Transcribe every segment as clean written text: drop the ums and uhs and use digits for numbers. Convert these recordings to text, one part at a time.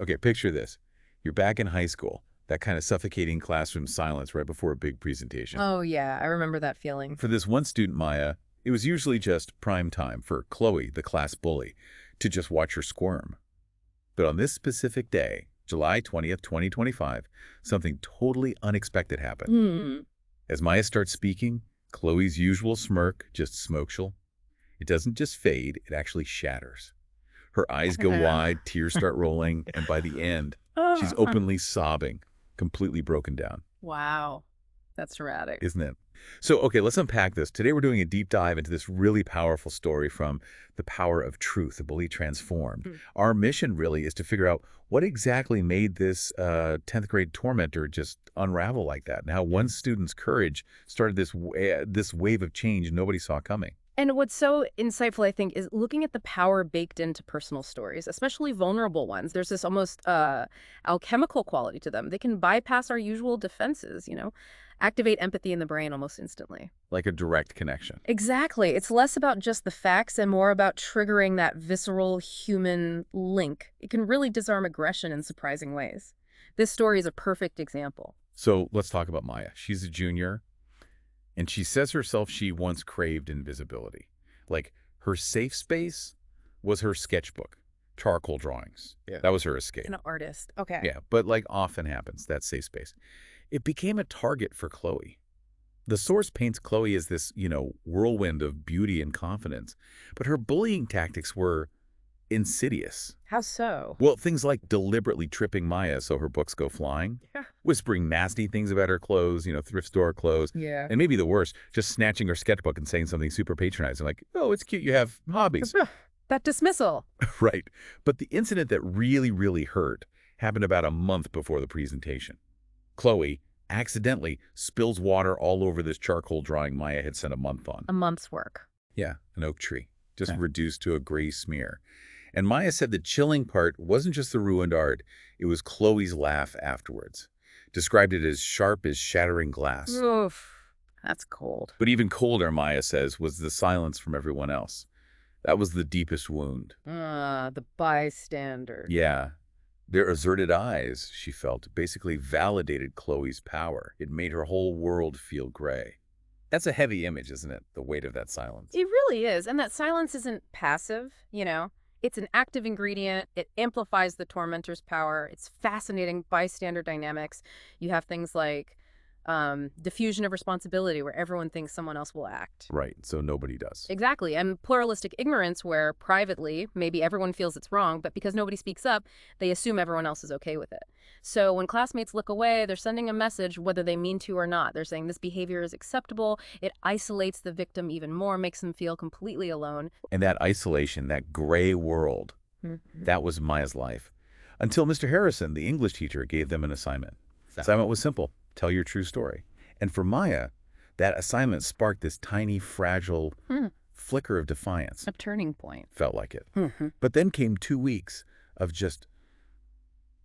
Okay, picture this. You're back in high school, that kind of suffocating classroom silence right before a big presentation. Oh, yeah, I remember that feeling. For this one student, Maya, it was usually just prime time for Chloe, the class bully, to just watch her squirm. But on this specific day, July 20th, 2025, something totally unexpected happened. Hmm. As Maya starts speaking, Chloe's usual smirk just smokeshal. It doesn't just fade, it actually shatters. Her eyes go wide, tears start rolling, and by the end, she's openly sobbing, completely broken down, Wow, that's dramatic. isn't it? So, okay, let's unpack this. Today we're doing a deep dive into this really powerful story from The Power of Truth, The Bully Transformed. Mm. Our mission really is to figure out what exactly made this 10th grade tormentor just unravel like that, and how one student's courage started this wave of change nobody saw coming. And what's so insightful, I think, is looking at the power baked into personal stories, especially vulnerable ones. There's this almost alchemical quality to them. They can bypass our usual defenses, activate empathy in the brain almost instantly. Like a direct connection. Exactly. It's less about just the facts and more about triggering that visceral human link. It can really disarm aggression in surprising ways. This story is a perfect example. So let's talk about Maya. She's a junior, and she says herself she once craved invisibility. Like, her safe space was her sketchbook, charcoal drawings. Yeah. That was her escape. An artist. Okay. Yeah, but like often happens, that safe space. It became a target for Chloe. The source paints Chloe as this, whirlwind of beauty and confidence, but her bullying tactics were insidious. How so? Well, things like deliberately tripping Maya so her books go flying, Yeah. whispering nasty things about her clothes, thrift store clothes, Yeah. and maybe the worst, just snatching her sketchbook and saying something super patronizing like, oh, it's cute you have hobbies. That dismissal. Right. But the incident that really, really hurt happened about a month before the presentation. Chloe accidentally spills water all over this charcoal drawing Maya had spent a month on. A month's work. Yeah, an oak tree, just reduced to a gray smear. And Maya said the chilling part wasn't just the ruined art, it was Chloe's laugh afterwards. Described it as sharp as shattering glass. Oof. That's cold. But even colder, Maya says, was the silence from everyone else. That was the deepest wound. The bystander. Yeah. Their averted eyes, she felt, basically validated Chloe's power. It made her whole world feel gray. That's a heavy image, isn't it? The weight of that silence. It really is. And that silence isn't passive. It's an active ingredient. It amplifies the tormentor's power. It's fascinating bystander dynamics. You have things like diffusion of responsibility, where everyone thinks someone else will act. Right, so nobody does. Exactly. And pluralistic ignorance, where privately, maybe everyone feels it's wrong, but because nobody speaks up, they assume everyone else is okay with it. So when classmates look away, they're sending a message, whether they mean to or not. They're saying this behavior is acceptable. It isolates the victim even more, makes them feel completely alone. And that isolation, that gray world, that was Maya's life. Until Mr. Harrison, the English teacher, gave them an assignment. The assignment was simple: tell your true story. And for Maya, that assignment sparked this tiny, fragile flicker of defiance. A turning point. Felt like it. But then came 2 weeks of just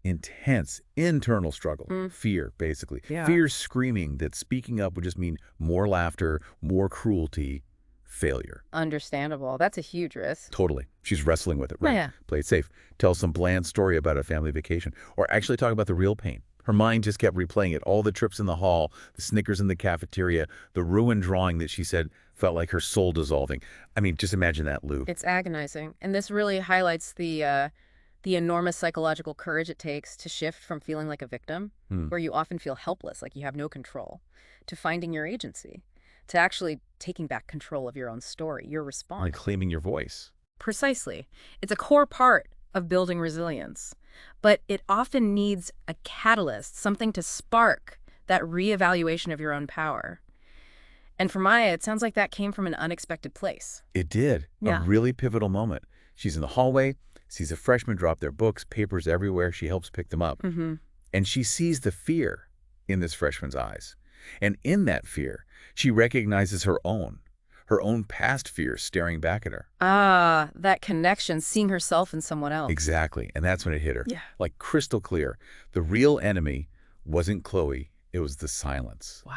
intense internal struggle, fear, basically. Yeah. Fear screaming that speaking up would just mean more laughter, more cruelty, failure. Understandable. That's a huge risk. Totally. She's wrestling with it, right? Yeah. Play it safe. Tell some bland story about a family vacation. Or actually talk about the real pain. Her mind just kept replaying it. All the trips in the hall, the Snickers in the cafeteria, the ruined drawing that she said felt like her soul dissolving. I mean, just imagine that, Lou. It's agonizing. And this really highlights the enormous psychological courage it takes to shift from feeling like a victim, where you often feel helpless, like you have no control, to finding your agency, to actually taking back control of your own story, your response. Like claiming your voice. Precisely. It's a core part of building resilience, but it often needs a catalyst, something to spark that reevaluation of your own power. And for Maya, it sounds like that came from an unexpected place. It did. Yeah. A really pivotal moment. She's in the hallway, sees a freshman drop their books, papers everywhere. She helps pick them up. And she sees the fear in this freshman's eyes. And in that fear, she recognizes her own past fears staring back at her. Ah, that connection, seeing herself in someone else. Exactly. And that's when it hit her. Yeah. Like crystal clear. The real enemy wasn't Chloe. It was the silence. Wow.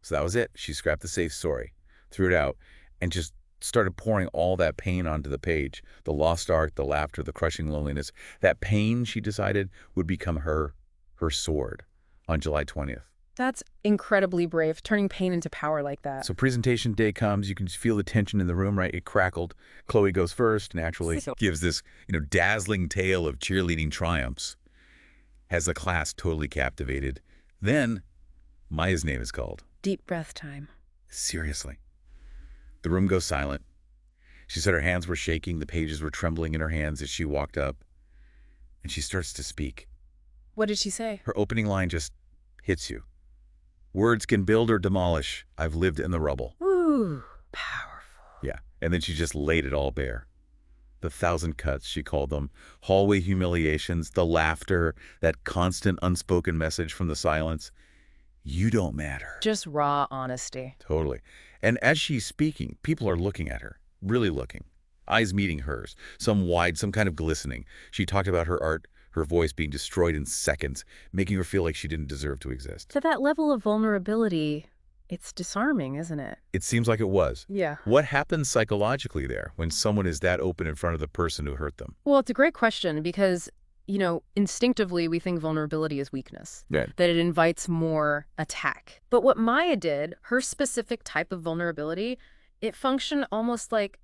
So that was it. She scrapped the safe story, threw it out, and just started pouring all that pain onto the page. The lost art, the laughter, the crushing loneliness. That pain, she decided, would become her sword on July 20th. That's incredibly brave, turning pain into power like that. So presentation day comes. You can just feel the tension in the room, right? It crackled. Chloe goes first, naturally. Gives this, dazzling tale of cheerleading triumphs. Has the class totally captivated. Then, Maya's name is called. Deep breath time. Seriously. The room goes silent. She said her hands were shaking. The pages were trembling in her hands as she walked up. And she starts to speak. What did she say? Her opening line just hits you. Words can build or demolish. I've lived in the rubble. Ooh, powerful. Yeah, and then she just laid it all bare. The 1,000 cuts, she called them, hallway humiliations, the laughter, that constant unspoken message from the silence. You don't matter. Just raw honesty. Totally. And as she's speaking, people are looking at her, really looking. Eyes meeting hers, some wide, some kind of glistening. She talked about her art, her voice being destroyed in seconds, making her feel like she didn't deserve to exist. To that level of vulnerability, it's disarming, isn't it? It seems like it was. Yeah. What happens psychologically there when someone is that open in front of the person who hurt them? Well, it's a great question because, instinctively we think vulnerability is weakness, Yeah. that it invites more attack. But what Maya did, her specific type of vulnerability, it functioned almost like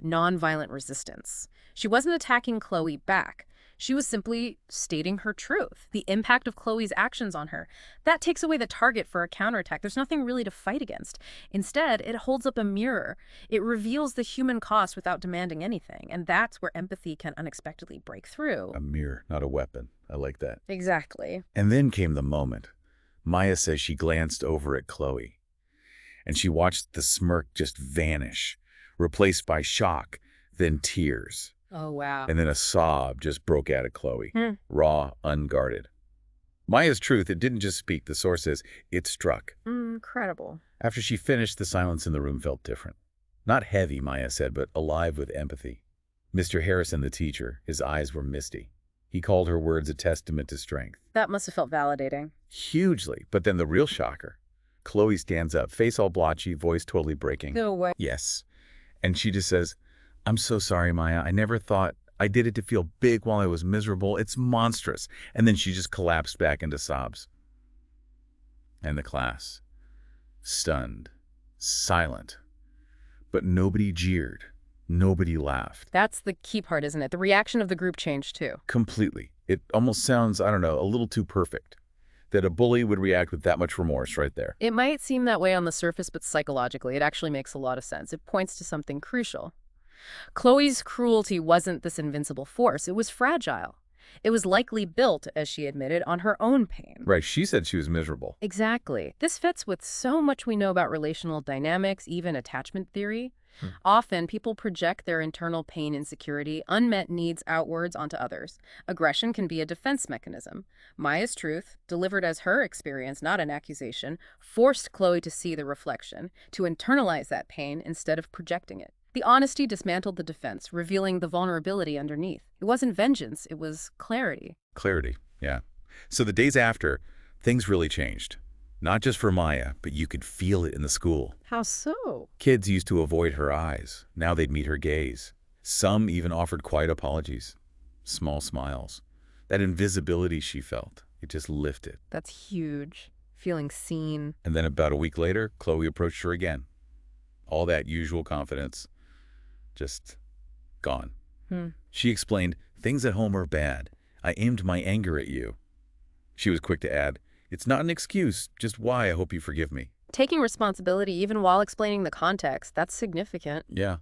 nonviolent resistance. She wasn't attacking Chloe back. She was simply stating her truth, the impact of Chloe's actions on her. That takes away the target for a counterattack. There's nothing really to fight against. Instead, it holds up a mirror. It reveals the human cost without demanding anything. And that's where empathy can unexpectedly break through. A mirror, not a weapon. I like that. Exactly. And then came the moment. Maya says she glanced over at Chloe, and she watched the smirk just vanish, replaced by shock, then tears. Oh, wow. And then a sob just broke out of Chloe, raw, unguarded. Maya's truth, it didn't just speak. The source says it struck. Incredible. After she finished, the silence in the room felt different. Not heavy, Maya said, but alive with empathy. Mr. Harrison, the teacher, his eyes were misty. He called her words a testament to strength. That must have felt validating. Hugely. But then the real shocker. Chloe stands up, face all blotchy, voice totally breaking. No way. Yes. And she just says, I'm so sorry, Maya. I never thought I did it to feel big while I was miserable. It's monstrous. And then she just collapsed back into sobs. And the class, stunned, silent. But nobody jeered. Nobody laughed. That's the key part, isn't it? The reaction of the group changed, too. Completely. It almost sounds, I don't know, a little too perfect. That a bully would react with that much remorse right there. It might seem that way on the surface, but psychologically, it actually makes a lot of sense. It points to something crucial. Chloe's cruelty wasn't this invincible force. It was fragile. It was likely built, as she admitted, on her own pain. Right. She said she was miserable. Exactly. This fits with so much we know about relational dynamics, even attachment theory. Often, people project their internal pain, insecurity, unmet needs outwards onto others. Aggression can be a defense mechanism. Maya's truth, delivered as her experience, not an accusation, forced Chloe to see the reflection, to internalize that pain instead of projecting it. The honesty dismantled the defense, revealing the vulnerability underneath. It wasn't vengeance, it was clarity. Clarity, yeah. So the days after, things really changed. Not just for Maya, but you could feel it in the school. How so? Kids used to avoid her eyes. Now they'd meet her gaze. Some even offered quiet apologies, small smiles. That invisibility she felt, it just lifted. That's huge. Feeling seen. And then about a week later, Chloe approached her again. All that usual confidence, just gone. She explained, things at home are bad. I aimed my anger at you. She was quick to add, it's not an excuse, just why I hope you forgive me. Taking responsibility even while explaining the context, that's significant. Yeah.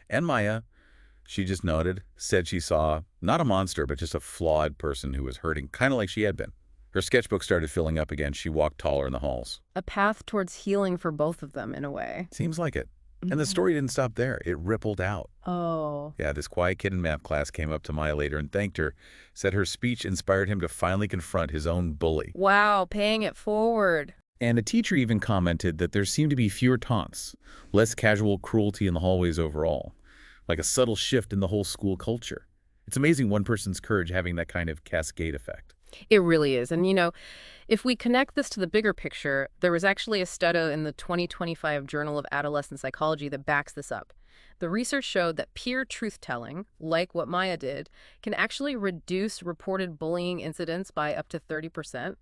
And Maya, she just nodded, said she saw not a monster, but just a flawed person who was hurting, kind of like she had been. Her sketchbook started filling up again. She walked taller in the halls. A path towards healing for both of them, in a way. Seems like it. And the story didn't stop there. It rippled out. Oh. Yeah, this quiet kid in math class came up to Maya later and thanked her, said her speech inspired him to finally confront his own bully. Wow, paying it forward. And a teacher even commented that there seemed to be fewer taunts, less casual cruelty in the hallways overall, like a subtle shift in the whole school culture. It's amazing one person's courage having that kind of cascade effect. It really is. And, if we connect this to the bigger picture, there was actually a study in the 2025 Journal of Adolescent Psychology that backs this up. The research showed that peer truth-telling, like what Maya did, can actually reduce reported bullying incidents by up to 30%.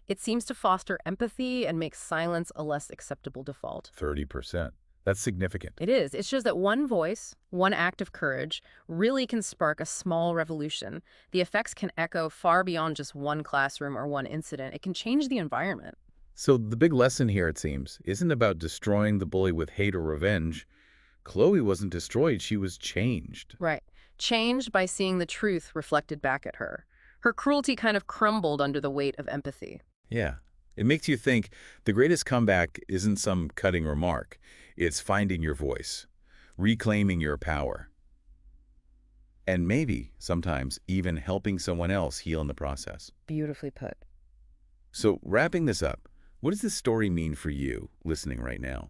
It seems to foster empathy and make silence a less acceptable default. 30%. That's significant. It is. It shows that one voice, one act of courage, really can spark a small revolution. The effects can echo far beyond just one classroom or one incident. It can change the environment. So the big lesson here, it seems, isn't about destroying the bully with hate or revenge. Chloe wasn't destroyed, she was changed. Right. Changed by seeing the truth reflected back at her. Her cruelty kind of crumbled under the weight of empathy. Yeah. It makes you think the greatest comeback isn't some cutting remark. It's finding your voice, reclaiming your power, and maybe, sometimes, even helping someone else heal in the process. Beautifully put. So, wrapping this up, what does this story mean for you, listening right now?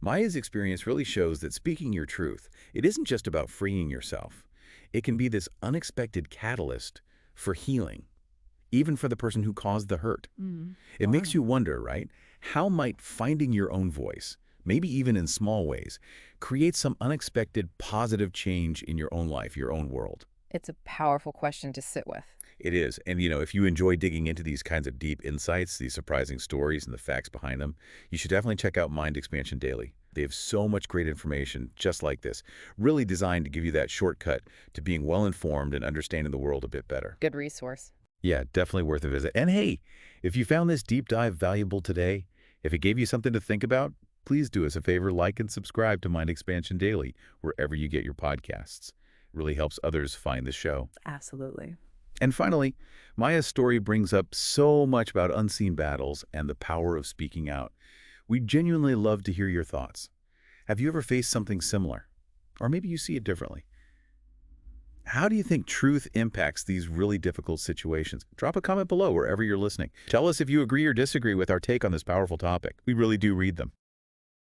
Maya's experience really shows that speaking your truth, it isn't just about freeing yourself. It can be this unexpected catalyst for healing, even for the person who caused the hurt. It makes you wonder, right? How might finding your own voice, maybe even in small ways, create some unexpected positive change in your own life, your own world? It's a powerful question to sit with. It is. And, if you enjoy digging into these kinds of deep insights, these surprising stories and the facts behind them, you should definitely check out Mind Expansion Daily. They have so much great information just like this, really designed to give you that shortcut to being well-informed and understanding the world a bit better. Good resource. Yeah, definitely worth a visit. And hey, if you found this deep dive valuable today, if it gave you something to think about, please do us a favor, like and subscribe to Mind Expansion Daily, wherever you get your podcasts. It really helps others find the show. Absolutely. And finally, Maya's story brings up so much about unseen battles and the power of speaking out. We'd genuinely love to hear your thoughts. Have you ever faced something similar? Or maybe you see it differently. How do you think truth impacts these really difficult situations? Drop a comment below wherever you're listening. Tell us if you agree or disagree with our take on this powerful topic. We really do read them.